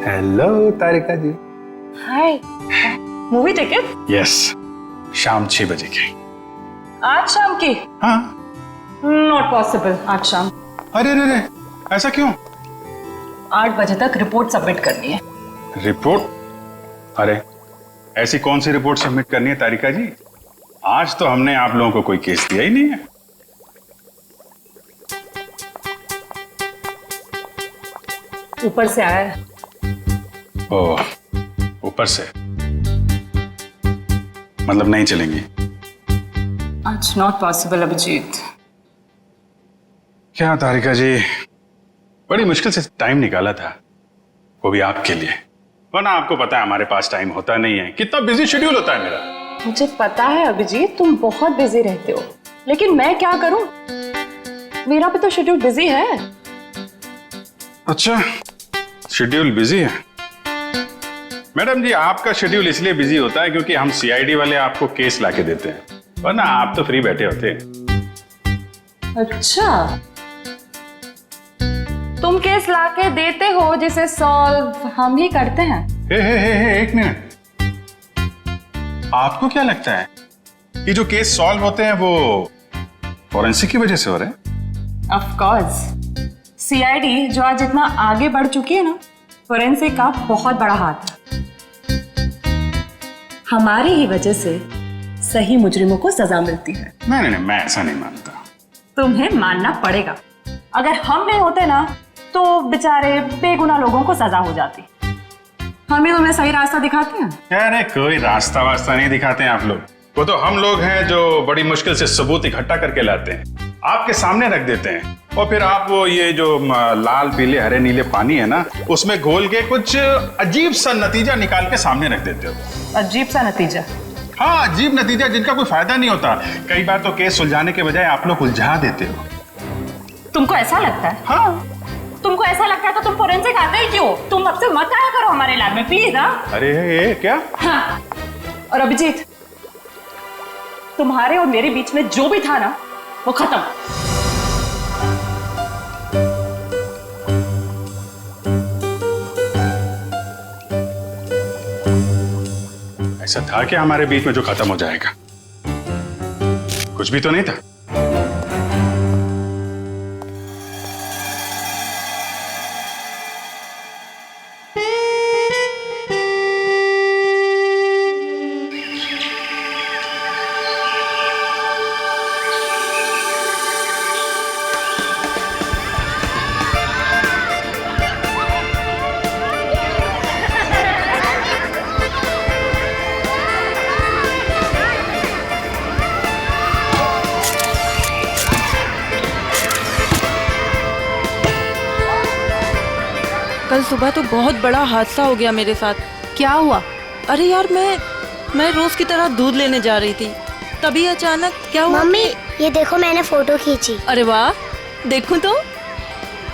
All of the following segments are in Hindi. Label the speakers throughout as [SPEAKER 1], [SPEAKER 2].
[SPEAKER 1] हेलो तारिका जी।
[SPEAKER 2] हाय, मूवी टिकट?
[SPEAKER 1] यस, शाम 6 बजे की।
[SPEAKER 2] आज शाम की?
[SPEAKER 1] हाँ।
[SPEAKER 2] नॉट पॉसिबल आज शाम।
[SPEAKER 1] अरे अरे अरे, ऐसा क्यों?
[SPEAKER 2] 8 बजे तक रिपोर्ट सबमिट करनी है।
[SPEAKER 1] रिपोर्ट? अरे ऐसी कौन सी रिपोर्ट सबमिट करनी है तारिका जी? आज तो हमने आप लोगों को कोई केस दिया ही नहीं है।
[SPEAKER 2] ऊपर से आया है।
[SPEAKER 1] ओह, ऊपर से मतलब नहीं चलेंगी?
[SPEAKER 2] आज नॉट पॉसिबल अभिजीत।
[SPEAKER 1] क्या तारिका जी, बड़ी मुश्किल से टाइम निकाला था, वो भी आपके लिए। वरना आपको पता है हमारे पास टाइम होता नहीं है, कितना बिजी शेड्यूल होता है मेरा।
[SPEAKER 2] मुझे पता है अभिजीत, तुम बहुत बिजी रहते हो, लेकिन मैं क्या करूं? मेरा भी तो शेड्यूल बिजी है।
[SPEAKER 1] अच्छा, शेड्यूल बिजी है? मैडम जी, आपका शेड्यूल इसलिए बिजी होता है क्योंकि हम सीआईडी वाले आपको केस लाके देते हैं, वरना आप तो फ्री बैठे होते हैं।
[SPEAKER 2] अच्छा, तुम केस लाके देते हो जिसे सॉल्व हम ही करते हैं।
[SPEAKER 1] हे, एक मिनट। आपको क्या लगता है कि जो केस सॉल्व होते हैं वो फॉरेंसिक की वजह से हो रहे हैं?
[SPEAKER 2] ऑफ कोर्स, सीआईडी जो आज इतना आगे बढ़ चुकी है ना, फोरेंसिक का बहुत बड़ा हाथ है। हमारी ही वजह से सही मुजरिमों को सजा मिलती है।
[SPEAKER 1] नहीं, मैं ऐसा नहीं मानता।
[SPEAKER 2] तुम्हें मानना पड़ेगा। अगर हम नहीं होते ना तो बेचारे बेगुनाह लोगों को सजा हो जाती। हम ही तुम्हें सही रास्ता दिखाते हैं।
[SPEAKER 1] अरे कोई रास्ता वास्ता नहीं दिखाते हैं आप लोग, वो तो हम लोग हैं जो बड़ी मुश्किल से सबूत इकट्ठा करके लाते हैं, आपके सामने रख देते हैं, और फिर आप वो ये जो लाल पीले हरे नीले पानी है ना, उसमें घोल के कुछ अजीब सा नतीजा निकाल के सामने रख देते हो।
[SPEAKER 2] अजीब सा नतीजा?
[SPEAKER 1] हाँ, अजीब नतीजा जिनका कोई फायदा नहीं होता। कई बार तो केस सुलझाने के बजाय आप लोग उलझा देते हो।
[SPEAKER 2] तुमको ऐसा लगता है?
[SPEAKER 1] हाँ।
[SPEAKER 2] तुमको ऐसा लगता है तो तुम फोरेंसिक आते ही क्यों? तुम अब से मत आया करो हमारे लैब में प्लीज। हाँ?
[SPEAKER 1] अरे ये क्या?
[SPEAKER 2] हाँ। और अभिजीत, तुम्हारे और मेरे बीच में जो भी था ना, वो खत्म।
[SPEAKER 1] ऐसा था क्या हमारे बीच में जो खत्म हो जाएगा? कुछ भी तो नहीं था।
[SPEAKER 3] कल सुबह तो बहुत बड़ा हादसा हो गया मेरे साथ।
[SPEAKER 4] क्या हुआ?
[SPEAKER 3] अरे यार, मैं रोज की तरह दूध लेने जा रही थी, तभी अचानक क्या हुआ?
[SPEAKER 5] मम्मी, ये देखो मैंने फोटो खींची।
[SPEAKER 3] अरे वाह, देखूं तो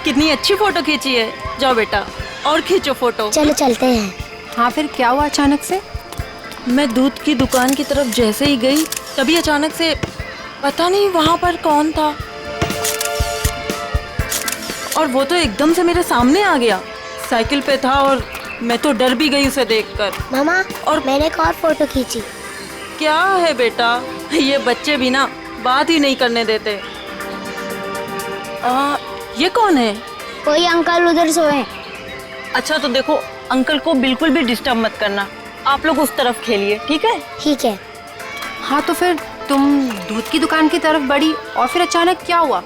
[SPEAKER 3] कितनी अच्छी फोटो खींची है। जाओ बेटा और खींचो फोटो।
[SPEAKER 5] चलो चलते हैं।
[SPEAKER 4] हाँ, फिर क्या हुआ अचानक से?
[SPEAKER 3] मैं दूध की दुकान की तरफ जैसे ही गई, तभी अचानक से पता नहीं वहां पर कौन था, और वो तो एकदम से मेरे सामने आ गया। साइकिल पे था और मैं तो डर भी गई उसे देखकर।
[SPEAKER 5] मामा, और मैंने एक और फोटो खींची।
[SPEAKER 3] क्या है बेटा, ये बच्चे भी ना बात ही नहीं करने देते। ये कौन है?
[SPEAKER 5] कोई अंकल उधर सोए।
[SPEAKER 3] अच्छा तो देखो, अंकल को बिल्कुल भी डिस्टर्ब मत करना, आप लोग उस तरफ खेलिए, ठीक है?
[SPEAKER 5] ठीक है।
[SPEAKER 4] हाँ, तो फिर तुम दूध की दुकान की तरफ बढ़ी और फिर अचानक क्या हुआ?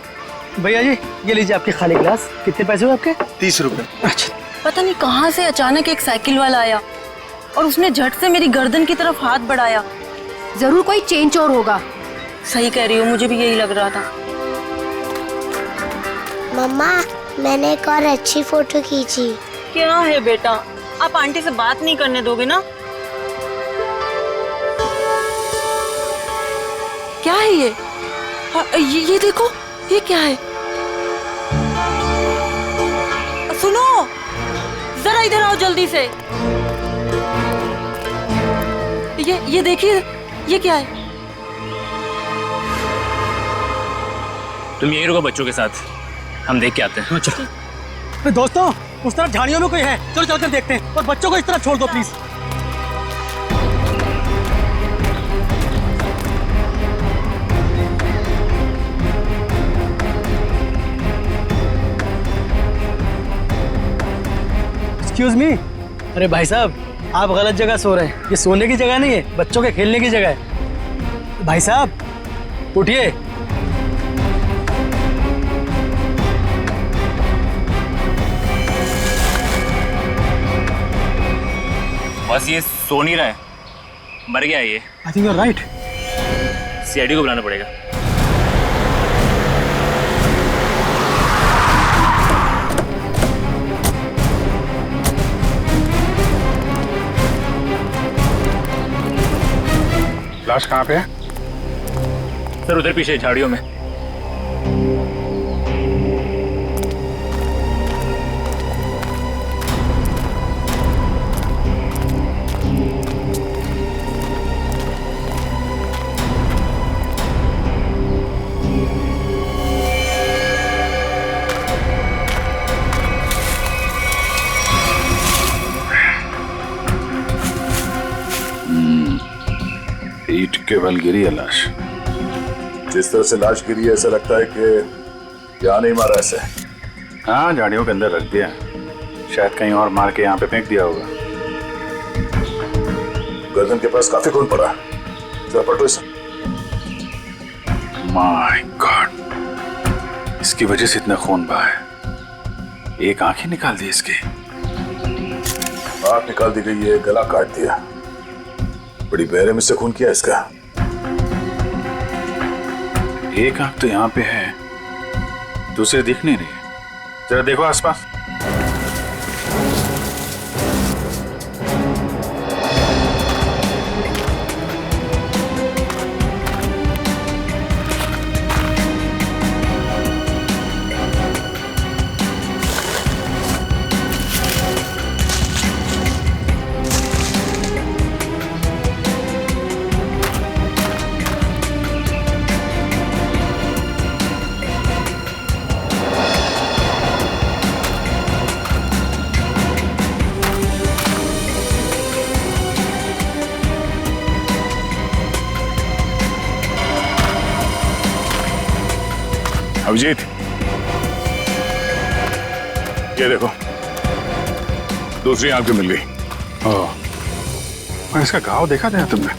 [SPEAKER 6] भैया जी, ये लीजिए आपके खाली गिलास। कितने पैसे हुए आपके?
[SPEAKER 1] 30 रुपए।
[SPEAKER 6] अच्छा।
[SPEAKER 3] पता नहीं कहाँ से अचानक एक साइकिल वाला आया और उसने झट से मेरी गर्दन की तरफ हाथ बढ़ाया।
[SPEAKER 4] जरूर कोई चेन चोर होगा।
[SPEAKER 3] सही कह रही हो, मुझे भी यही लग रहा था।
[SPEAKER 5] मम्मा, मैंने एक और अच्छी फोटो खींची।
[SPEAKER 3] क्या है बेटा, आप आंटी से बात नहीं करने दोगे ना? क्या है ये? ये देखो, ये क्या है? सुनो, जरा इधर आओ जल्दी से। ये देखिए, ये क्या है?
[SPEAKER 7] तुम यहीं रुको बच्चों के साथ, हम देख के आते हैं।
[SPEAKER 6] दोस्तों, उस तरफ झाड़ियों में कोई है, चलो चलकर देखते हैं। और बच्चों को इस तरफ छोड़ दो प्लीज। Excuse me. अरे भाई साहब, आप गलत जगह सो रहे हैं। ये सोने की जगह नहीं है, बच्चों के खेलने की जगह है। भाई साहब उठिए।
[SPEAKER 7] बस ये सो नहीं रहा है, मर गया है ये।
[SPEAKER 6] I think you are right.
[SPEAKER 7] CID को बुलाना पड़ेगा।
[SPEAKER 1] लाश कहाँ पे है?
[SPEAKER 7] सर उधर पीछे झाड़ियों में।
[SPEAKER 1] ईंट के बल गिरी है लाश।
[SPEAKER 8] जिस तरह से लाश गिरी है ऐसा लगता है कि यहाँ नहीं मारा ऐसे।
[SPEAKER 1] हाँ, झाड़ियों के अंदर रख दिया, शायद कहीं और मार के यहाँ पे फेंक दिया होगा।
[SPEAKER 8] गर्दन के पास काफी खून पड़ा, जरा पलटो इसे।
[SPEAKER 1] माय गॉड, इसकी वजह से इतना खून बहा है। एक आंख ही निकाल दी इसकी।
[SPEAKER 8] आंख निकाल दी गई है, गला काट दिया। बड़ी बेरहमी से खून किया इसका।
[SPEAKER 1] एक आंख तो यहाँ पे है, दूसरे दिख नहीं रही। जरा देखो आसपास।
[SPEAKER 8] अभिजीत, ये देखो, दूसरी आंख भी मिल गई।
[SPEAKER 1] ओह, और इसका घाव देखा था तुमने?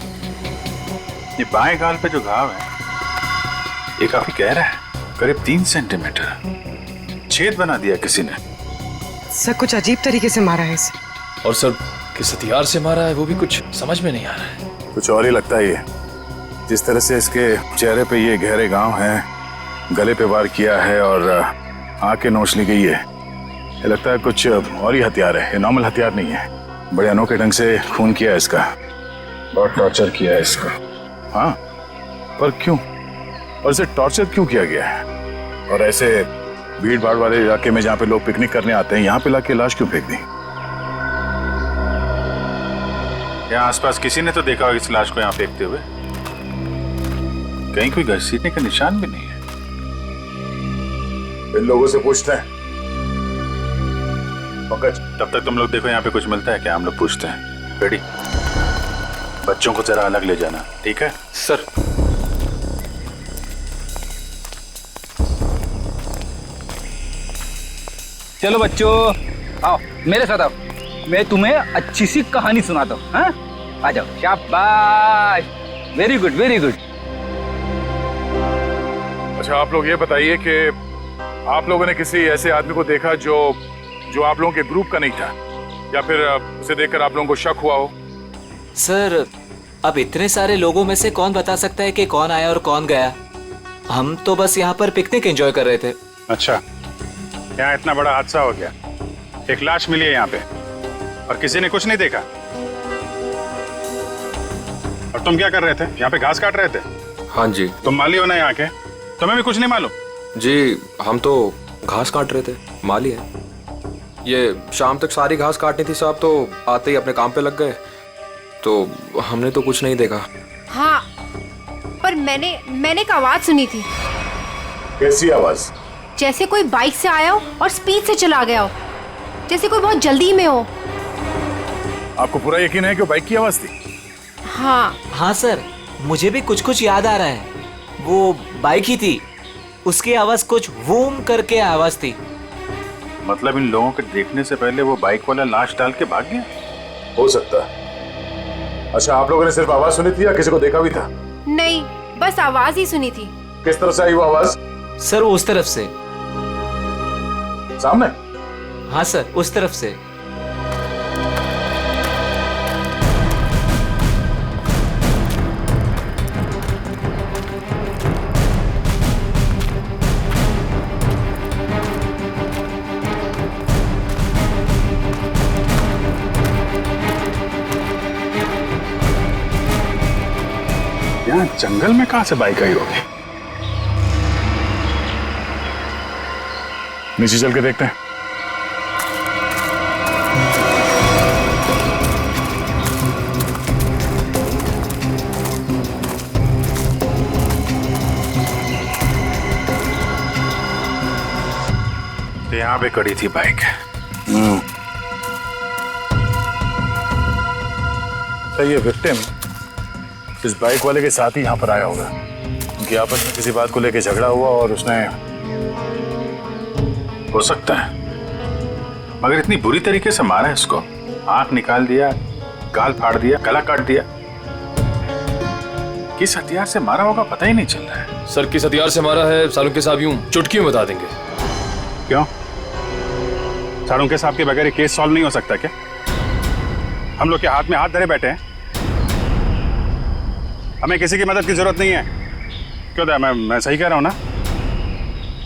[SPEAKER 1] ये बाएं गाल पे जो घाव है, ये काफी गहरा है, करीब 3 सेंटीमीटर। छेद बना दिया किसी ने।
[SPEAKER 9] सर कुछ अजीब तरीके से मारा है इसे।
[SPEAKER 10] और सर किस हथियार से मारा है वो भी कुछ समझ में नहीं आ रहा है।
[SPEAKER 8] कुछ और ही लगता है ये। जिस तरह से इसके चेहरे पे ये गहरे घाव हैं, गले पे वार किया है और आंखें नोच ली गई है, ये लगता है कुछ और ही हथियार है। ये नॉर्मल हथियार नहीं है। बड़े अनोखे ढंग से खून किया है इसका, बहुत टॉर्चर किया है इसको। हाँ, पर क्यों? और इसे टॉर्चर क्यों किया गया है? और ऐसे भीड़ भाड़ वाले इलाके में जहाँ पे लोग पिकनिक करने आते हैं, यहाँ पे लाके लाश क्यों फेंक दी?
[SPEAKER 1] यहाँ आसपास किसी ने तो देखा होगा इस लाश को यहाँ फेंकते हुए। कहीं कोई घसीटने का निशान भी नहीं है।
[SPEAKER 8] इन लोगों से पूछते हैं। पंकज,
[SPEAKER 1] तब तक तुम लोग देखो यहाँ पे कुछ मिलता है क्या, हम लोग पूछते हैं। रेडी? बच्चों को जरा अलग ले जाना, ठीक है?
[SPEAKER 10] सर
[SPEAKER 11] चलो बच्चों, आओ मेरे साथ आओ, मैं तुम्हें अच्छी सी कहानी सुनाता हूँ। हाँ, आ जाओ। शाबाश, वेरी गुड वेरी गुड।
[SPEAKER 8] अच्छा, आप लोग ये बताइए कि आप लोगों ने किसी ऐसे आदमी को देखा जो आप लोगों के ग्रुप का नहीं था, या फिर उसे देखकर आप लोगों को शक हुआ हो?
[SPEAKER 12] सर अब इतने सारे लोगों में से कौन बता सकता है कि कौन आया और कौन गया। हम तो बस यहाँ पर पिकनिक एंजॉय कर रहे थे।
[SPEAKER 1] अच्छा, यहाँ इतना बड़ा हादसा हो गया, एक लाश मिली है यहाँ पे और किसी ने कुछ नहीं देखा। और तुम क्या कर रहे थे? यहाँ पे घास काट रहे थे?
[SPEAKER 10] हाँ जी।
[SPEAKER 1] तुम माली हो ना यहाँ के, तुम्हें भी कुछ नहीं मालूम?
[SPEAKER 10] जी, हम तो घास काट रहे थे, माली है। ये शाम तक सारी घास काटनी थी साहब, तो आते ही अपने काम पे लग गए, तो हमने तो कुछ नहीं देखा।
[SPEAKER 4] हाँ, पर मैंने एक आवाज सुनी थी।
[SPEAKER 8] कैसी आवाज?
[SPEAKER 4] जैसे कोई बाइक से आया हो और स्पीड से चला गया हो। जैसे कोई बहुत जल्दी में हो।
[SPEAKER 8] आपको पूरा यकीन है कि वो बाइक की आवाज थी?
[SPEAKER 4] हाँ
[SPEAKER 12] हाँ सर, मुझे भी कुछ कुछ याद आ रहा है। वो बाइक ही थी, उसकी आवाज कुछ वूम करके आवाज थी।
[SPEAKER 8] मतलब इन लोगों के देखने से पहले वो बाइक वाला लाश डाल के भाग गया? हो सकता है। अच्छा, आप लोगों ने सिर्फ आवाज सुनी थी या किसी को देखा भी था?
[SPEAKER 4] नहीं, बस आवाज ही सुनी थी।
[SPEAKER 8] किस तरफ से आई वो आवाज?
[SPEAKER 12] सर उस तरफ से।
[SPEAKER 8] सामने?
[SPEAKER 12] हाँ सर, उस तरफ से।
[SPEAKER 1] यहाँ जंगल में कहां से बाइक आई होगी?
[SPEAKER 8] नीचे चल के देखते हैं।
[SPEAKER 1] तो यहाँ पे खड़ी थी बाइक।
[SPEAKER 8] तो ये विक्टिम इस बाइक वाले के साथ ही यहाँ पर आया होगा। उनकी आपस में किसी बात को लेकर झगड़ा हुआ और उसने,
[SPEAKER 1] हो सकता है, मगर इतनी बुरी तरीके से मारा है इसको। आंख निकाल दिया, गाल फाड़ दिया, गला काट दिया। किस हथियार से मारा होगा पता ही नहीं चल रहा है।
[SPEAKER 10] सर किस हथियार से मारा है सालुंके साहब यूं चुटकी में बता देंगे।
[SPEAKER 1] क्यों? सालुंके साहब के बगैर केस सॉल्व नहीं हो सकता क्या? हम लोग के हाथ में हाथ धरे बैठे हैं। हमें किसी की मदद की जरूरत नहीं है। क्यों दया, मैं सही कह रहा हूं ना?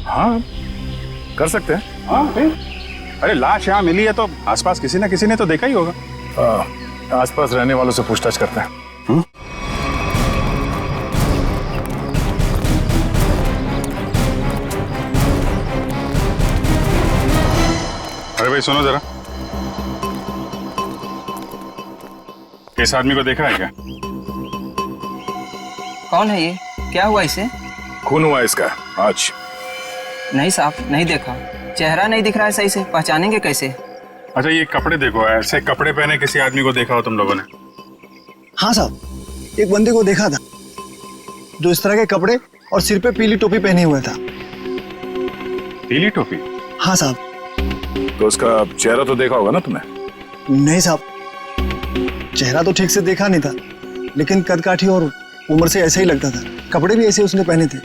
[SPEAKER 8] हाँ कर सकते हैं।
[SPEAKER 1] हाँ अरे लाश यहाँ मिली है तो आसपास किसी ना किसी ने तो देखा ही होगा।
[SPEAKER 8] आसपास रहने वालों से पूछताछ करते हैं।
[SPEAKER 1] अरे भाई सुनो जरा, इस आदमी को देखा है क्या?
[SPEAKER 11] कौन है ये? क्या हुआ इसे?
[SPEAKER 8] खून हुआ इसका आज।
[SPEAKER 11] नहीं साहब, नहीं देखा। चेहरा नहीं दिख रहा है सही से, पहचानेंगे कैसे?
[SPEAKER 1] अच्छा ये कपड़े देखो, ऐसे कपड़े पहने किसी आदमी को देखा हो तुम लोगों ने?
[SPEAKER 6] हाँ साहब, एक बंदे को देखा था जो इस तरह के कपड़े और सिर पे पीली टोपी पहने हुआ था।
[SPEAKER 1] पीली टोपी?
[SPEAKER 6] हाँ साहब।
[SPEAKER 8] तो उसका चेहरा तो देखा होगा ना तुमने?
[SPEAKER 6] नहीं साहब, चेहरा तो ठीक से देखा नहीं था, लेकिन कदकाठी और उम्र से ऐसे ही लगता था। कपड़े भी ऐसे उसने पहने थे।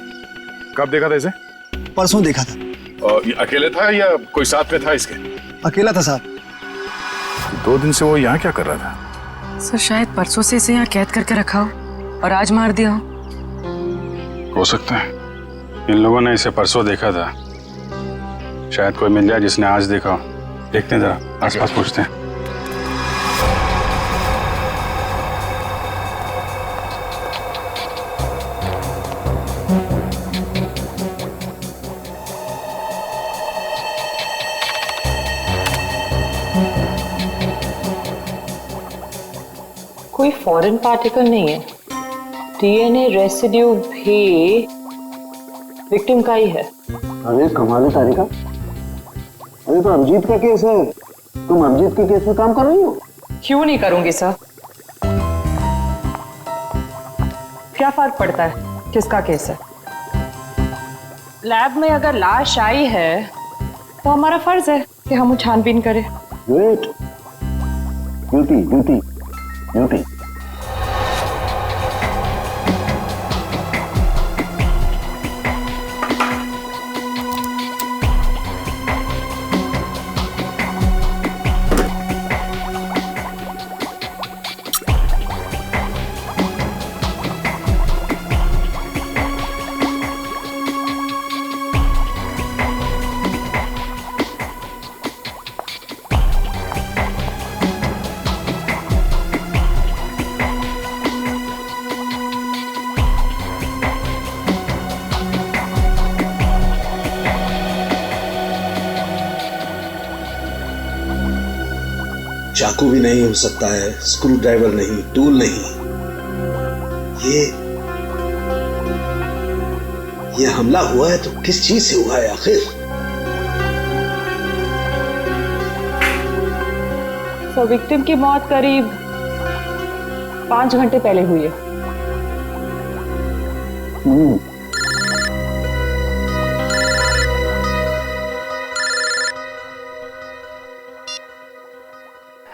[SPEAKER 8] कब देखा था इसे?
[SPEAKER 6] परसों देखा था।
[SPEAKER 8] और ये अकेले था या कोई साथ में था इसके?
[SPEAKER 6] अकेला था साहब।
[SPEAKER 8] 2 दिन से वो यहाँ क्या कर रहा था?
[SPEAKER 9] सर शायद परसों से इसे यहाँ कैद करके रखा हो और आज मार दिया
[SPEAKER 1] हो सकता है इन लोगों ने इसे परसों देखा था। शायद कोई मिल जाए जिसने आज देखा हो। देखते हैं जरा, आसपास पूछते हैं।
[SPEAKER 3] कोई फॉरेन पार्टिकल नहीं है। डीएनए रेसिड्यू भी विक्टिम का ही है।
[SPEAKER 6] अरे कमाल है तारिका, अरे तो अभिजीत का केस है, तुम अभिजीत के केस में काम कर रही हो?
[SPEAKER 3] क्यों नहीं करूंगी सर? क्या फर्क पड़ता है किसका केस है? लैब में अगर लाश आई है तो हमारा फर्ज है कि हम छानबीन करें।
[SPEAKER 6] Wait, duty duty duty.
[SPEAKER 13] चाकू भी नहीं हो सकता है, स्क्रू ड्राइवर नहीं, टूल नहीं। ये हमला हुआ है तो किस चीज से हुआ है आखिर?
[SPEAKER 2] सो विक्टिम की मौत करीब 5 घंटे पहले हुई है।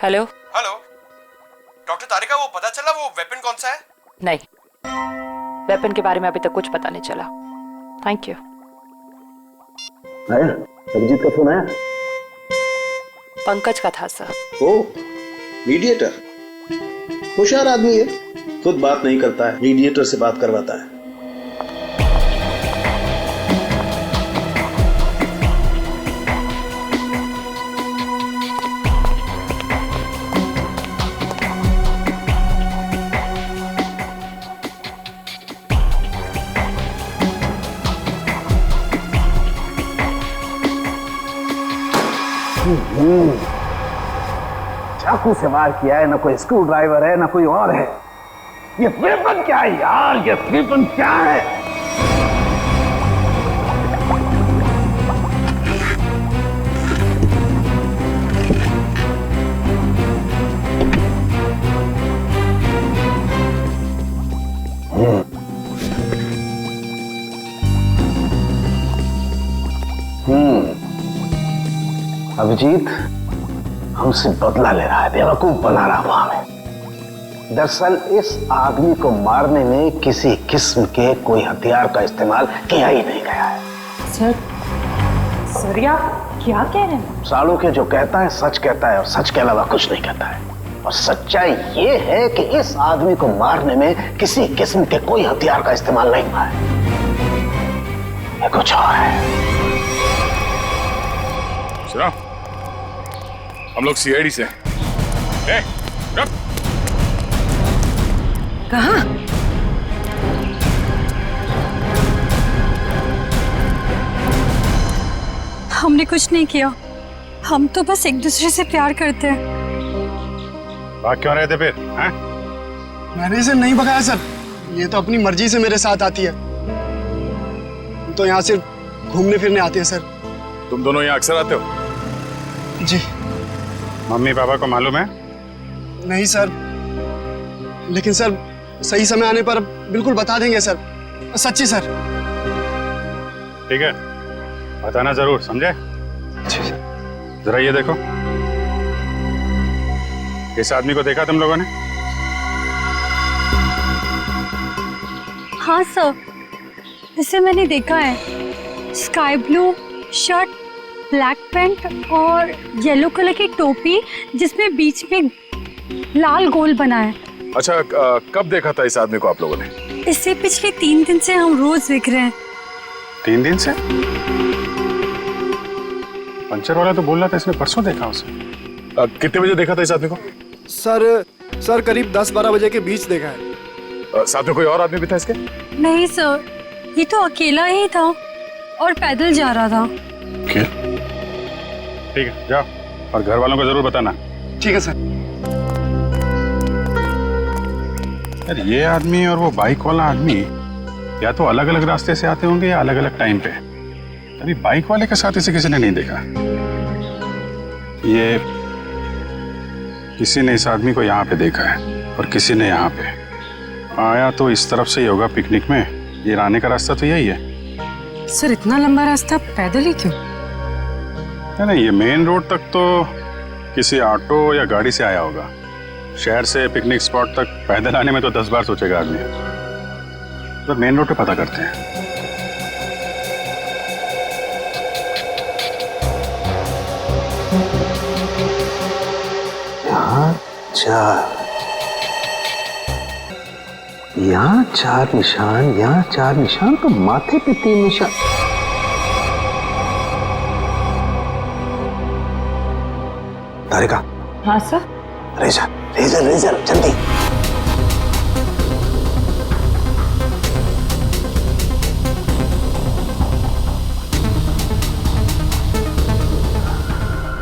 [SPEAKER 9] हेलो
[SPEAKER 14] हेलो डॉक्टर तारिका, वो पता चला वो वेपन कौन सा है?
[SPEAKER 9] नहीं, वेपन के बारे में अभी तक कुछ पता नहीं चला। Thank you.
[SPEAKER 13] आया अभिजीत का फोन आया?
[SPEAKER 9] पंकज का था सर।
[SPEAKER 13] ओ मीडिएटर, होशियार आदमी है, खुद बात नहीं करता है, मीडिएटर से बात करवाता है।
[SPEAKER 6] चाकू से वार किया है, ना कोई स्क्रू ड्राइवर है ना कोई और है। ये वेपन क्या है यार, ये वेपन क्या है? अभिजीत हमसे बदला ले रहा है, बेवकूफ बना रहा वो हमें। दरअसल इस आदमी को मारने में किसी किस्म के कोई हथियार का इस्तेमाल किया ही नहीं गया है।
[SPEAKER 2] सर आप क्या कह रहे हैं?
[SPEAKER 6] सालों के जो कहता है सच कहता है और सच के अलावा कुछ नहीं कहता है। और सच्चाई ये है कि इस आदमी को मारने में किसी किस्म के कोई हथियार का इस्तेमाल नहीं हुआ है, ये कुछ और है।
[SPEAKER 8] सुनो, हम लोग सीआईडी से।
[SPEAKER 9] कहाँ?
[SPEAKER 2] हमने कुछ नहीं किया, हम तो बस एक दूसरे से प्यार करते हैं।
[SPEAKER 1] भाग क्यों रहे थे फिर? हैं?
[SPEAKER 15] मैंने इसे नहीं भगाया सर, ये तो अपनी मर्जी से मेरे साथ आती है। हम तो यहाँ सिर्फ घूमने फिरने आते हैं सर।
[SPEAKER 8] तुम दोनों यहाँ अक्सर आते हो?
[SPEAKER 15] जी।
[SPEAKER 1] मम्मी पापा को मालूम है?
[SPEAKER 15] नहीं सर, लेकिन सर सही समय आने पर बिल्कुल बता देंगे सर, सच्ची सर।
[SPEAKER 1] ठीक है, बताना जरूर, समझे? जरा ये देखो, इस आदमी को देखा तुम लोगों ने?
[SPEAKER 2] हाँ सर, इसे मैंने देखा है। Sky blue shirt, black pant और येलो कलर की टोपी जिसमें बीच में लाल गोल बना है।
[SPEAKER 8] अच्छा, कब देखा था इस आदमी को आप लोगों ने?
[SPEAKER 2] इससे पिछले 3 दिन से हम रोज देख रहे हैं।
[SPEAKER 1] 3 दिन से? पंचर वाला तो बोल रहा था इसने परसों देखा उसे।
[SPEAKER 8] कितने बजे देखा था इस आदमी को?
[SPEAKER 15] सर करीब 10-12 बजे के बीच देखा है।
[SPEAKER 8] साथ में कोई और आदमी भी था इसके?
[SPEAKER 2] नहीं सर, ये तो अकेला ही था और पैदल जा रहा था।
[SPEAKER 1] ठीक है, जाओ और घर वालों को जरूर बताना।
[SPEAKER 15] ठीक है सर।
[SPEAKER 1] यार ये आदमी और वो बाइक वाला आदमी या तो अलग अलग रास्ते से आते होंगे या अलग अलग टाइम पे। अभी बाइक वाले के साथ इसे किसी ने नहीं देखा। ये किसी ने इस आदमी को यहाँ पे देखा है और किसी ने यहाँ पे। आया तो इस तरफ से ही होगा पिकनिक में, ये आने का रास्ता तो यही है।
[SPEAKER 9] सर इतना लंबा रास्ता पैदल ही क्यों?
[SPEAKER 1] नहीं, ये मेन रोड तक तो किसी ऑटो या गाड़ी से आया होगा। शहर से पिकनिक स्पॉट तक पैदल आने में तो 10 बार सोचेगा आदमी। तो मेन रोड पे पता करते हैं।
[SPEAKER 6] यहाँ 4 निशान, यहाँ 4 निशान, तो माथे पे 3 निशान। तारिका।
[SPEAKER 2] हाँ सर।
[SPEAKER 6] रेजर रेजर रेजर जल्दी।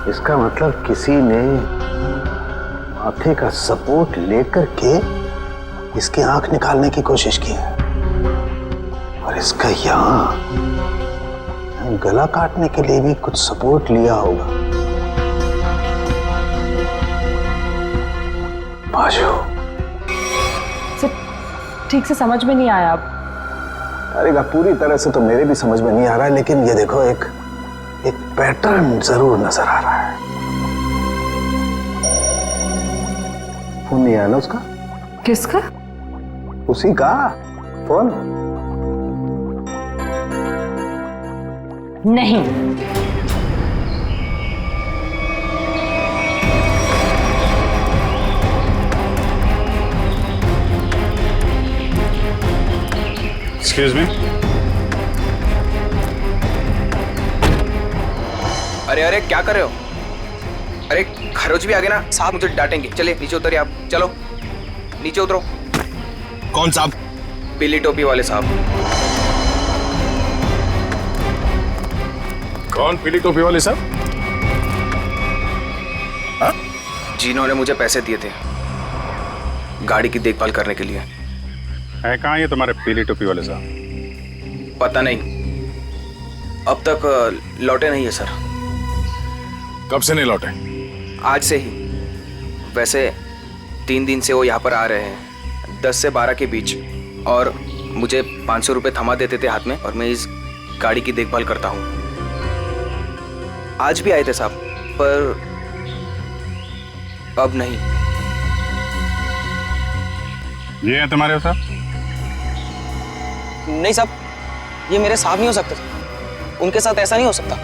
[SPEAKER 6] इसका मतलब किसी ने माथे का सपोर्ट लेकर के इसकी आंख निकालने की कोशिश की है और इसका यहाँ गला काटने के लिए भी कुछ सपोर्ट लिया होगा। बाजू।
[SPEAKER 9] ठीक से समझ में नहीं आया अब।
[SPEAKER 6] तारिका, पूरी तरह से तो मेरे भी समझ में नहीं आ रहा है, लेकिन ये देखो एक पैटर्न जरूर नजर आ रहा है। फोन नहीं आया ना उसका?
[SPEAKER 9] किसका?
[SPEAKER 6] उसी का फोन।
[SPEAKER 9] नहीं,
[SPEAKER 1] एक्सक्यूज मी।
[SPEAKER 10] अरे अरे क्या कर रहे हो? अरे खरोच भी आ गए ना साहब, मुझे डांटेंगे। चलिए नीचे उतरिए आप, चलो नीचे उतरो।
[SPEAKER 14] कौन साहब?
[SPEAKER 10] पीली टोपी वाले साहब।
[SPEAKER 8] कौन पीली टोपी वाले साहब?
[SPEAKER 10] जिन्होंने मुझे पैसे दिए थे गाड़ी की देखभाल करने के लिए।
[SPEAKER 1] है कहाँ ये तुम्हारे पीली टोपी वाले साहब?
[SPEAKER 10] पता नहीं, अब तक लौटे नहीं है सर।
[SPEAKER 8] कब से नहीं लौटे?
[SPEAKER 10] आज से ही। वैसे 3 दिन से वो यहाँ पर आ रहे हैं, 10 से 12 के बीच, और मुझे 500 रुपये थमा देते थे हाथ में, और मैं इस गाड़ी की देखभाल करता हूँ। आज भी आए थे साहब, पर अब नहीं।
[SPEAKER 1] ये है तुम्हारे साहब?
[SPEAKER 16] नहीं साहब, ये मेरे साहब नहीं हो सकते। उनके साथ ऐसा नहीं हो सकता।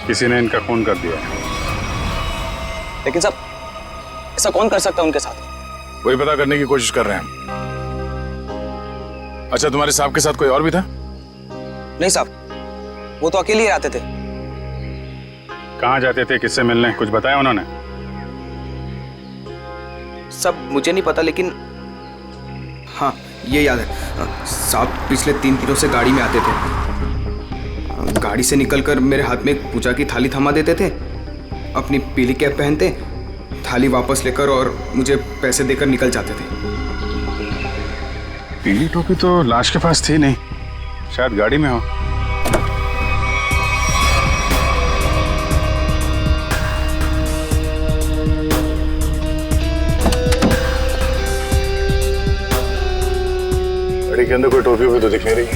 [SPEAKER 1] किसी ने इनका खून कर दिया।
[SPEAKER 16] लेकिन साहब, ऐसा कौन कर सकता है उनके साथ?
[SPEAKER 8] वही पता करने की कोशिश कर रहे हैं हम। अच्छा, तुम्हारे साहब के साथ कोई और भी था?
[SPEAKER 16] नहीं साहब, वो तो अकेले ही रहते थे।
[SPEAKER 1] कहाँ जाते थे, किससे मिलने, कुछ बताया उन्होंने?
[SPEAKER 10] सब मुझे नहीं पता, लेकिन हाँ ये याद है साहब, पिछले 3 दिनों से गाड़ी में आते थे। गाड़ी से निकलकर मेरे हाथ में पूजा की थाली थमा देते थे, अपनी पीली कैप पहनते, थाली वापस लेकर और मुझे पैसे देकर निकल जाते थे।
[SPEAKER 1] पीली टोपी तो लाश के पास थी नहीं, शायद गाड़ी में हो।
[SPEAKER 8] गाड़ी के अंदर कोई टोपी भी तो दिख नहीं रही।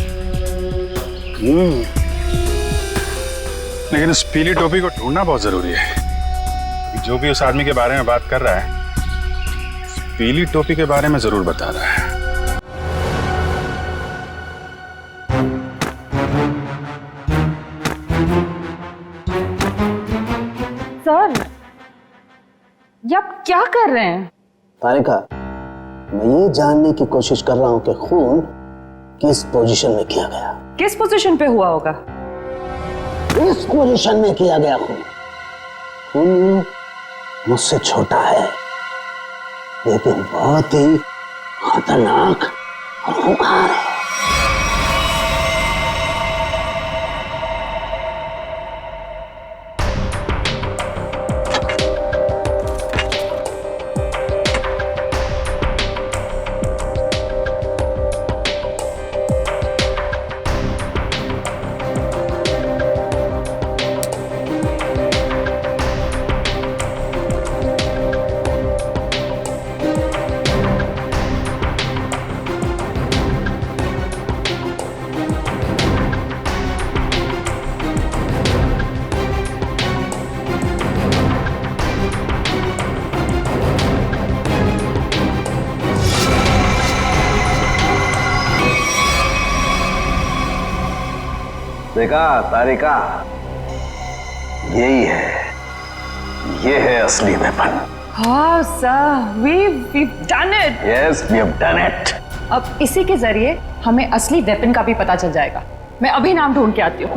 [SPEAKER 1] लेकिन उस पीली टोपी को ढूंढना बहुत जरूरी है। जो भी उस आदमी के बारे में बात कर रहा है, उस पीली टोपी के बारे में जरूर बता रहा है।
[SPEAKER 9] सर, ये आप क्या कर रहे हैं?
[SPEAKER 6] तारिका, मैं ये जानने की कोशिश कर रहा हूं कि खून किस पोजीशन में किया गया।
[SPEAKER 9] किस पोजीशन पे हुआ होगा?
[SPEAKER 6] इस पोजीशन में किया गया खून। खून मुझसे छोटा है, लेकिन बहुत ही खतरनाक और खूंखार है। देखा तारिका, यही है, ये है असली वेपन।
[SPEAKER 9] हाँ sir, we've done it.
[SPEAKER 6] Yes, we have done it.
[SPEAKER 9] अब इसी के जरिए हमें असली वेपन का भी पता चल जाएगा। मैं अभी नाम ढूंढ के आती हूँ।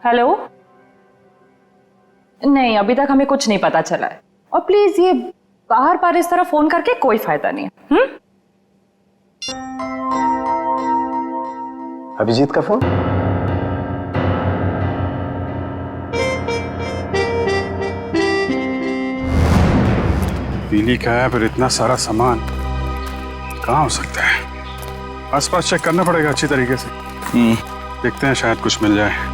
[SPEAKER 9] हेलो? नहीं, अभी तक हमें कुछ नहीं पता चला है। और प्लीज ये बाहर बार इस तरह फोन करके कोई फायदा नहीं है।
[SPEAKER 6] अभिजीत का फोन?
[SPEAKER 1] पीली का है, फिर इतना सारा सामान, कहाँ हो सकता है? आसपास चेक करना पड़ेगा अच्छी तरीके से। देखते हैं, शायद कुछ मिल जाए।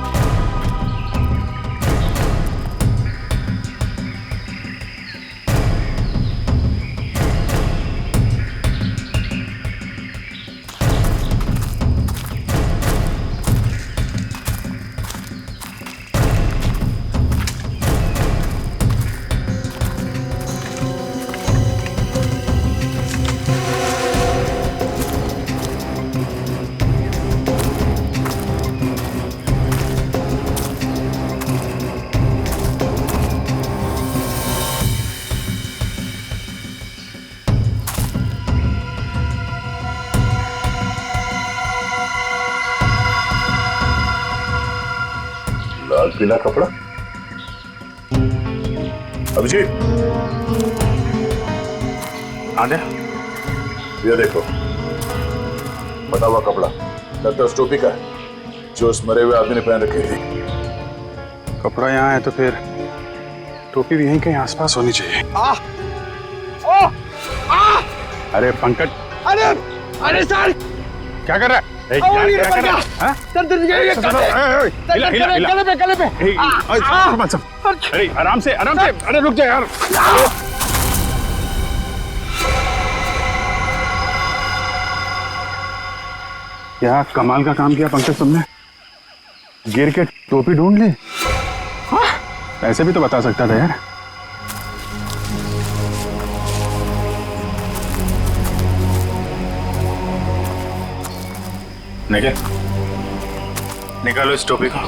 [SPEAKER 8] लाल पीला कपड़ा। अभिजीत,
[SPEAKER 1] आने
[SPEAKER 8] ये देखो, बटा हुआ कपड़ा लगता है उस टोपी का है जो उस मरे हुए आदमी ने पहन रखी थी।
[SPEAKER 1] कपड़ा यहाँ है तो फिर टोपी भी यहीं कहीं आसपास होनी चाहिए। अरे पंकज,
[SPEAKER 14] अरे सर,
[SPEAKER 1] क्या कर रहा है? क्या कर रहा है? हाँ?
[SPEAKER 14] गले पे
[SPEAKER 1] अरे आराम से, अरे रुक जा यार। क्या कमाल का काम किया पंकज तुमने, गिर के टोपी ढूंढ ली। ऐसे भी तो बता सकता था यार। निकालो इस टोपी को।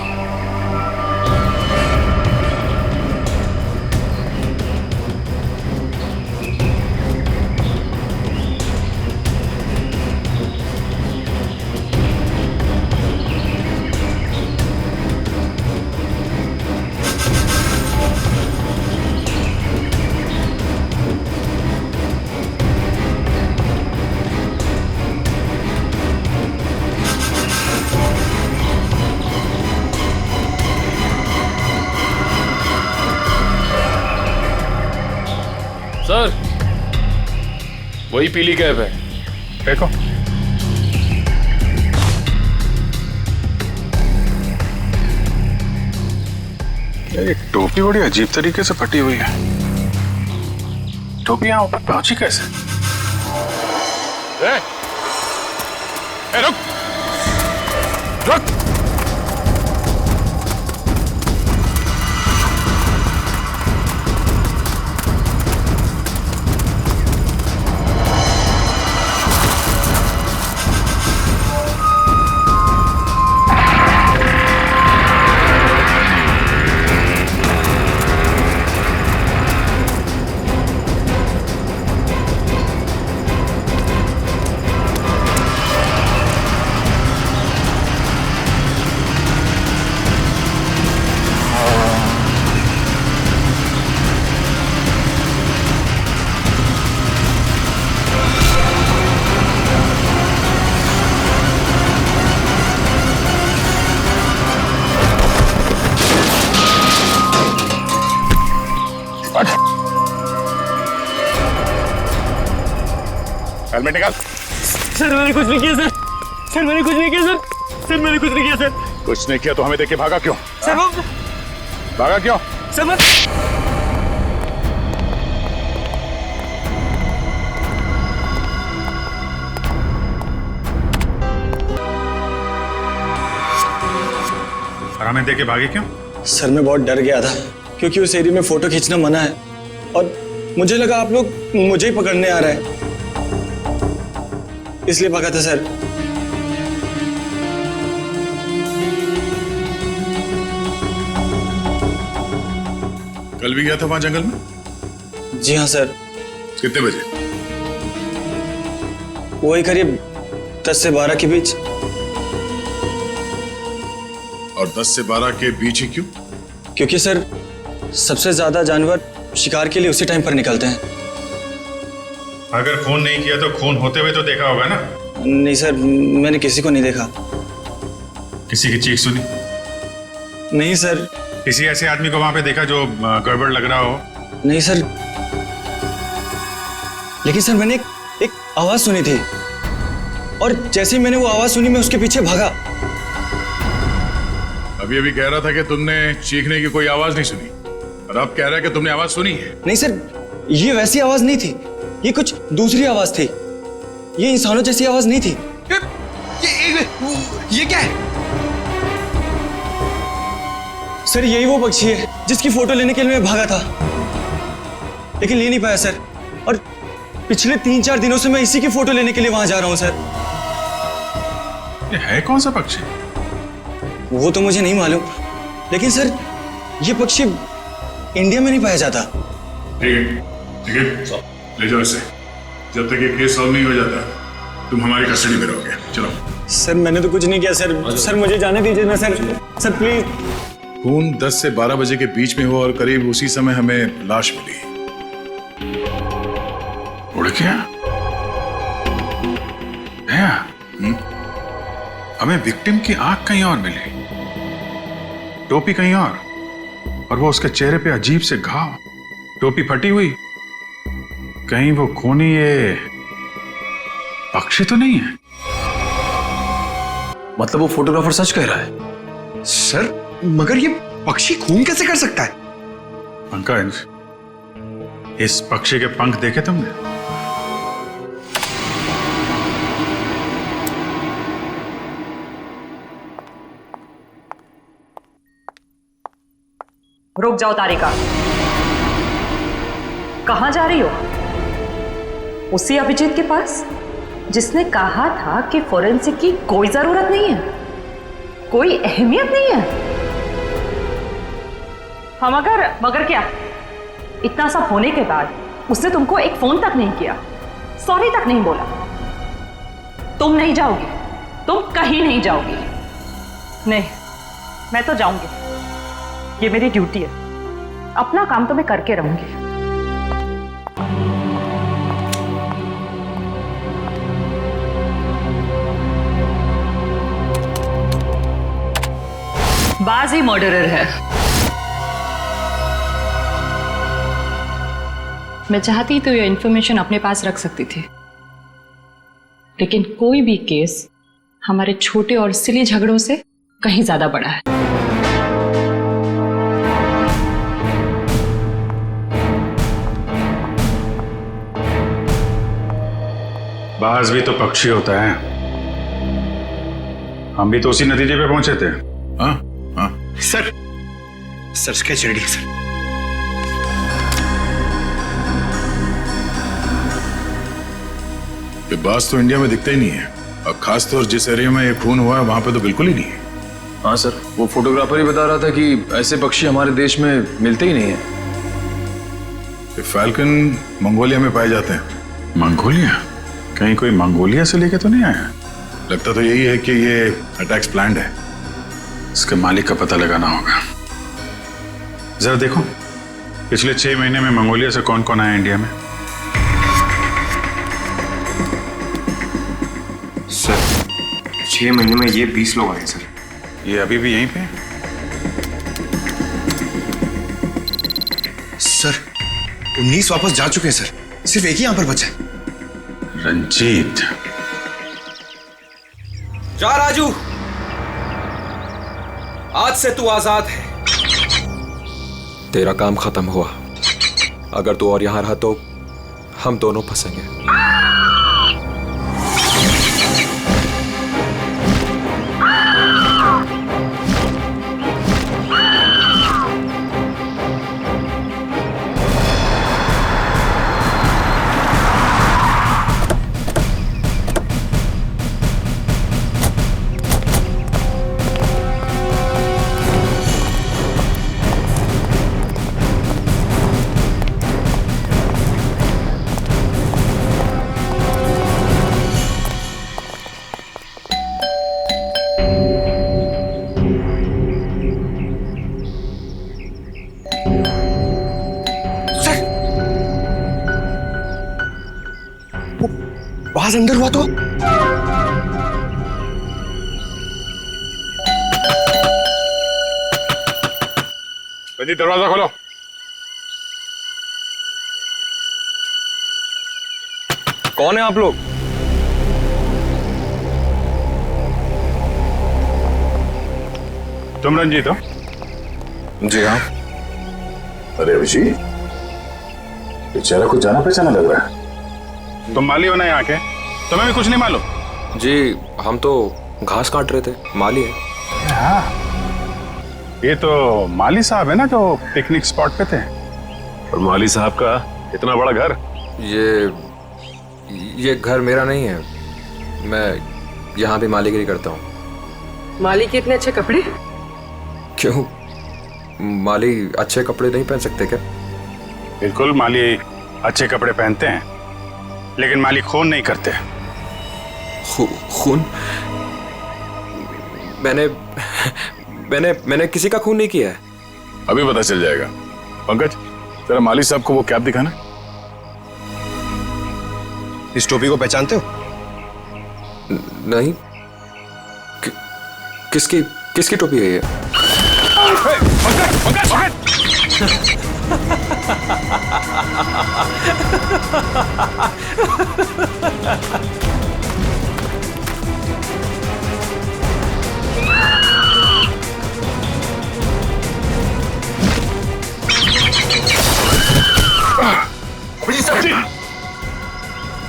[SPEAKER 17] सर, वही पीली कैप है।
[SPEAKER 1] देखो, ये टोपी बड़ी अजीब तरीके से फटी हुई है। टोपी यहाँ ऊपर पहुंची कैसे? रुक रुक। हेलमेट निकाल।
[SPEAKER 14] सर मैंने कुछ नहीं किया सर। सर मैंने कुछ नहीं किया सर। सर मैंने कुछ नहीं किया सर।
[SPEAKER 8] कुछ नहीं किया तो हमें देख के भागा क्यों?
[SPEAKER 14] सर वो
[SPEAKER 8] भागा क्यों?
[SPEAKER 14] सर मैं
[SPEAKER 1] और हमें देख के भागे क्यों?
[SPEAKER 15] सर मैं बहुत डर गया था क्योंकि उस एरिया में फोटो खींचना मना है और मुझे लगा आप लोग मुझे ही पकड़ने आ रहे हैं, इसलिए भागा था सर।
[SPEAKER 8] कल भी गया था वहां जंगल में?
[SPEAKER 15] जी हाँ सर।
[SPEAKER 8] कितने बजे?
[SPEAKER 15] वही करीब 10 से 12 के बीच।
[SPEAKER 8] और 10 से 12 के बीच ही क्यों?
[SPEAKER 15] क्योंकि सर सबसे ज्यादा जानवर शिकार के लिए उसी टाइम पर निकलते हैं।
[SPEAKER 1] अगर फोन नहीं किया तो खून होते हुए तो देखा होगा ना?
[SPEAKER 15] नहीं सर, मैंने किसी को नहीं देखा।
[SPEAKER 1] किसी की चीख सुनी?
[SPEAKER 15] नहीं सर।
[SPEAKER 1] किसी ऐसे आदमी को वहां पे देखा जो गड़बड़ लग रहा हो?
[SPEAKER 15] नहीं सर, लेकिन सर मैंने एक
[SPEAKER 16] आवाज सुनी थी और जैसे ही मैंने वो आवाज सुनी मैं उसके पीछे भागा।
[SPEAKER 8] अभी अभी कह रहा था कि तुमने चीखने की कोई आवाज नहीं सुनी और अब कह रहा है कि तुमने आवाज सुनी है।
[SPEAKER 16] नहीं सर, ये वैसी आवाज नहीं थी, ये कुछ दूसरी आवाज थी। ये इंसानों जैसी आवाज नहीं थी।
[SPEAKER 10] ये क्या है?
[SPEAKER 16] सर यही वो पक्षी है जिसकी फोटो लेने के लिए मैं भागा था, लेकिन ले नहीं पाया सर। और पिछले 3-4 दिनों से मैं इसी की फोटो लेने के लिए वहां जा रहा हूं सर।
[SPEAKER 8] ये है कौन सा पक्षी?
[SPEAKER 16] वो तो मुझे नहीं मालूम, लेकिन सर ये पक्षी इंडिया में नहीं पाया जाता।
[SPEAKER 8] ठीक है, ले जाओ इसे। जब तक ये केस सॉल्व नहीं हो जाता तुम हमारी कस्टडी में रहोगे। चलो।
[SPEAKER 16] सर मैंने तो कुछ नहीं किया सर। सर मुझे जाने दीजिए ना सर। Sir please.
[SPEAKER 8] खून 10 से 12 बजे के बीच में हुआ और करीब उसी समय हमें लाश मिली। उड़ गया? हमें विक्टिम की आंख कहीं और मिली, टोपी कहीं और वो उसके चेहरे पे अजीब से घाव, टोपी फटी हुई। कहीं वो खूनी ये पक्षी तो नहीं है?
[SPEAKER 10] मतलब वो फोटोग्राफर सच कह रहा है? सर मगर ये पक्षी खून कैसे कर सकता है?
[SPEAKER 1] पंकज, इस पक्षी के पंख देखे तुमने?
[SPEAKER 9] रुक जाओ तारिका, कहां जा रही हो? उसी अभिजीत के पास जिसने कहा था कि फोरेंसिक की कोई जरूरत नहीं है, कोई अहमियत नहीं है। हम मगर क्या? इतना सब होने के बाद उसने तुमको एक फोन तक नहीं किया, सॉरी तक नहीं बोला। तुम नहीं जाओगी, तुम कहीं नहीं जाओगी। नहीं, मैं तो जाऊंगी, ये मेरी ड्यूटी है। अपना काम तो मैं करके रहूंगी। बाज ही मर्डरर है। मैं चाहती तो ये इंफॉर्मेशन अपने पास रख सकती थी, लेकिन कोई भी केस हमारे छोटे और सिली झगड़ों से कहीं ज्यादा बड़ा है।
[SPEAKER 1] बाज भी तो पक्षी होता है। हम भी तो उसी नतीजे पे पहुंचे थे।
[SPEAKER 8] हाँ हाँ
[SPEAKER 10] सर स्केच रेडी है सर।
[SPEAKER 8] ये बाज तो इंडिया में दिखता ही नहीं है, अब खासतौर जिस एरिया में ये खून हुआ है वहां पे तो बिल्कुल ही नहीं है।
[SPEAKER 17] हाँ सर, वो फोटोग्राफर ही बता रहा था कि ऐसे पक्षी हमारे देश में मिलते ही नहीं है।
[SPEAKER 8] ये फैल्कन मंगोलिया में पाए जाते हैं।
[SPEAKER 1] मंगोलिया? कहीं कोई मंगोलिया से लेके तो नहीं आया?
[SPEAKER 8] लगता तो यही है कि ये अटैक्स प्लान्ड है।
[SPEAKER 1] इसके मालिक का पता लगाना होगा। जरा देखो, पिछले 6 महीने में मंगोलिया से कौन कौन आया इंडिया में?
[SPEAKER 10] सर 6 महीने में ये 20 लोग आए सर।
[SPEAKER 1] ये अभी भी यहीं पे हैं?
[SPEAKER 10] सर 19 वापस जा चुके हैं सर, सिर्फ एक ही यहां पर बचा है।
[SPEAKER 1] रंजीत।
[SPEAKER 10] जा राजू, आज से तू आजाद है।
[SPEAKER 18] तेरा काम खत्म हुआ। अगर तू और यहां रहा तो हम दोनों फंसेंगे।
[SPEAKER 10] बाज अंदर हुआ तो?
[SPEAKER 8] रंजीत दरवाजा खोलो।
[SPEAKER 16] कौन है आप लोग?
[SPEAKER 1] तुम रंजीत हो?
[SPEAKER 8] जी हाँ। अरे अभिजीत, बेचारा कुछ जाना पहचाना लग रहा है।
[SPEAKER 1] तुम माली हो ना यहाँ के? तुम्हें भी कुछ नहीं मालूम?
[SPEAKER 18] जी हम तो घास काट रहे थे, माली है।
[SPEAKER 1] हाँ, ये तो माली साहब है ना जो पिकनिक स्पॉट पे थे।
[SPEAKER 8] और माली साहब का इतना बड़ा घर?
[SPEAKER 18] ये घर मेरा नहीं है, मैं यहाँ भी मालीगिरी करता हूँ।
[SPEAKER 3] माली के इतने अच्छे कपड़े?
[SPEAKER 18] क्यों, माली अच्छे कपड़े नहीं पहन सकते क्या?
[SPEAKER 1] बिल्कुल, माली अच्छे कपड़े पहनते हैं, लेकिन माली खून नहीं करते।
[SPEAKER 18] खून? मैंने किसी का खून नहीं किया है।
[SPEAKER 8] अभी पता चल जाएगा। पंकज, जरा माली साहब को वो कैप दिखाना।
[SPEAKER 19] इस टोपी को पहचानते हो?
[SPEAKER 18] नहीं। किसकी टोपी है ये?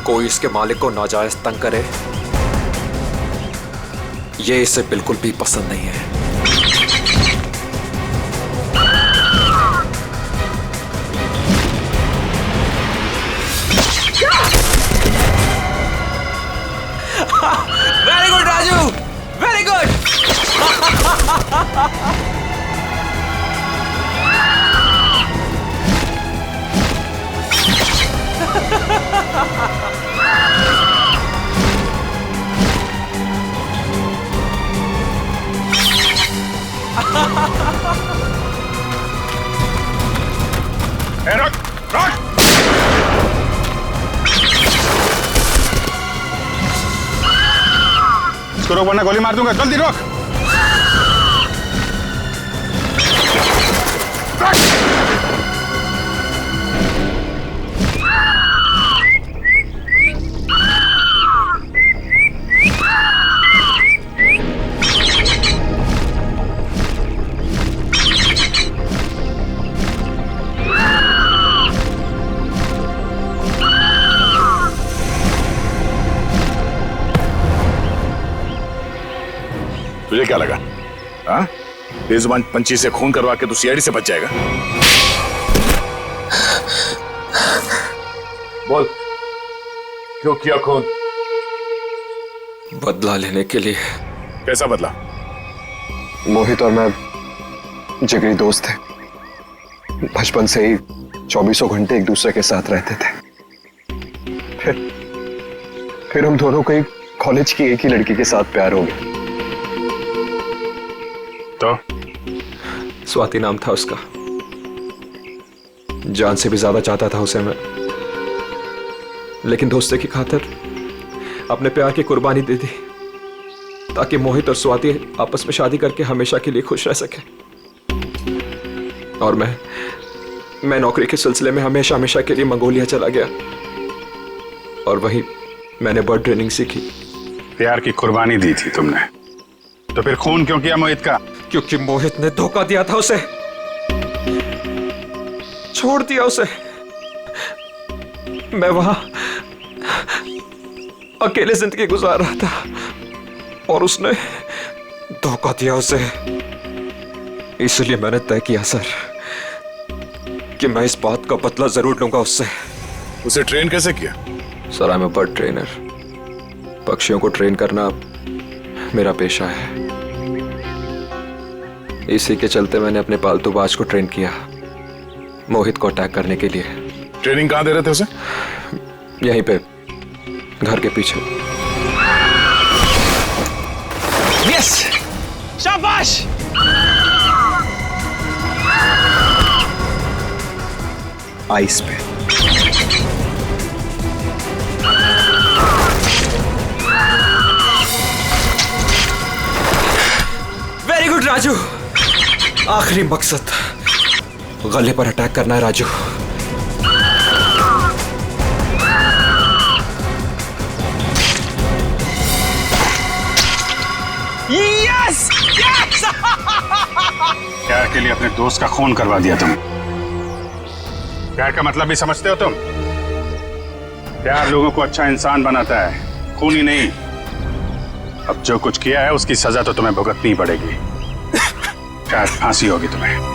[SPEAKER 18] कोई इसके मालिक को नाजायज तंग करे, ये इसे बिल्कुल भी पसंद नहीं है।
[SPEAKER 12] Very good Raju, very good.
[SPEAKER 1] रुक, रुक। इसको रोक वरना गोली मार दूंगा। जल्दी रोक।
[SPEAKER 8] तुझे क्या लगा? हाँ, बेजुबान पंछी से खून करवा के तू सीआईडी से बच जाएगा? बोल, क्यों किया खून?
[SPEAKER 18] बदला लेने के लिए।
[SPEAKER 8] कैसा बदला?
[SPEAKER 19] मोहित और मैं जिगरी दोस्त थे, बचपन से ही 24 घंटे एक दूसरे के साथ रहते थे। फिर हम दोनों को कॉलेज की एक ही लड़की के साथ प्यार हो गया।
[SPEAKER 8] तो
[SPEAKER 18] स्वाति नाम था उसका। जान से भी ज्यादा चाहता था उसे मैं, लेकिन दोस्ती की खातिर अपने प्यार की कुर्बानी दे दी ताकि मोहित और स्वाति आपस में शादी करके हमेशा के लिए खुश रह सके। और मैं नौकरी के सिलसिले में हमेशा के लिए मंगोलिया चला गया और वहीं मैंने बर्ड ट्रेनिंग सीखी।
[SPEAKER 1] प्यार की कुर्बानी दी थी तुमने, तो फिर खून क्यों किया मोहित का?
[SPEAKER 18] क्योंकि मोहित ने धोखा दिया था उसे, छोड़ दिया उसे। मैं वहां अकेले जिंदगी गुजार रहा था और उसने धोखा दिया उसे। इसलिए मैंने तय किया सर कि मैं इस बात का बदला जरूर लूंगा उससे।
[SPEAKER 8] उसे ट्रेन कैसे किया?
[SPEAKER 18] Sir I am a bird trainer. पक्षियों को ट्रेन करना मेरा पेशा है। इसी के चलते मैंने अपने पालतू बाज को ट्रेन किया मोहित को अटैक करने के लिए।
[SPEAKER 8] ट्रेनिंग कहां दे रहे थे उसे?
[SPEAKER 18] यहीं पे, घर के पीछे।
[SPEAKER 14] यस, शाबाश।
[SPEAKER 19] आइस पे।
[SPEAKER 18] Very good Raju. आखिरी मकसद गले पर अटैक करना है राजू।
[SPEAKER 14] Yes, yes.
[SPEAKER 1] के लिए अपने दोस्त का खून करवा दिया तुम। प्यार का मतलब भी समझते हो तुम? प्यार लोगों को अच्छा इंसान बनाता है, खून ही नहीं। अब जो कुछ किया है उसकी सजा तो तुम्हें भुगतनी पड़ेगी। शायद फांसी होगी तुम्हें।